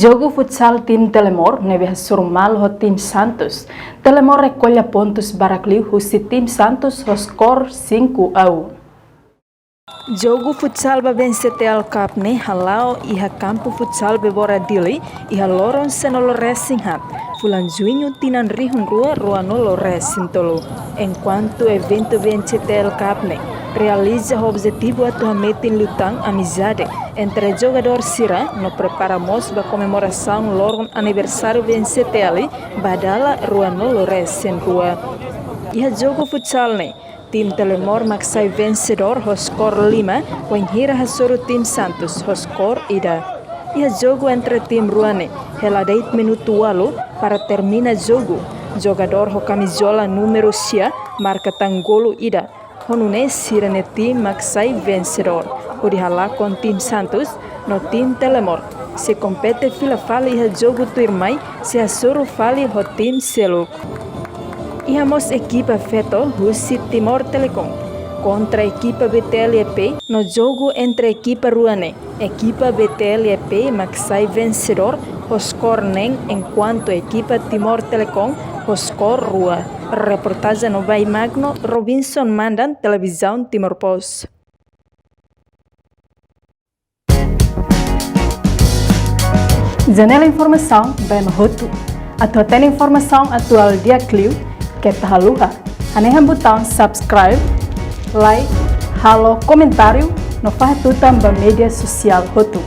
Jogo futsal tim Telemor neve surmal ho tim Santos. Telemor recolhe pontos Baracliu husi tim Santos ho skor 5-1. Jogo futsal ba vencete al Cup ne halau iha campo futsal bebora dili iha loron senolo racing hat. Fulan junho tinan rihun rua nolo racing tolo. Enquanto evento vencete al Cup ne realiza o objetivo atualmente em lutang amizade entre jogador Sira no preparamos ba comemoração loron aniversário vencete ali badala rua nolo racing rua. Iha jogo futsal ne tim Telemor maksai vencedor ho skor 5, wanhira hasoro tim Santos ho skor ida. Ia jogo entre tim Ruane, hela 10 minuto walu para termina jogo. Jogador ho camisola número 6 marca tangolo ida. Honune sirene tim maksai vencedor. O dihala com tim Santos no tim Telemor. Se compete fila fali ia jogo tuirmai, se hasoro fali ho tim Seluk. Ihamos equipa feto Husi Timor Telecom contra equipa BTLEP no jogo entre equipa Ruane. Equipa BTLEP maksai vencedor o skor nem enquanto equipa Timor Telecom o skor rua. Reportagem no Vai Magno, Robinson Mandan, Televisão Timor Post. Janela Informação, Ben Roto. Atual informação atual dia Clio. Kita haluha, anehan botão subscribe, like, halo, comentário, no fahatutan ba media social hotu.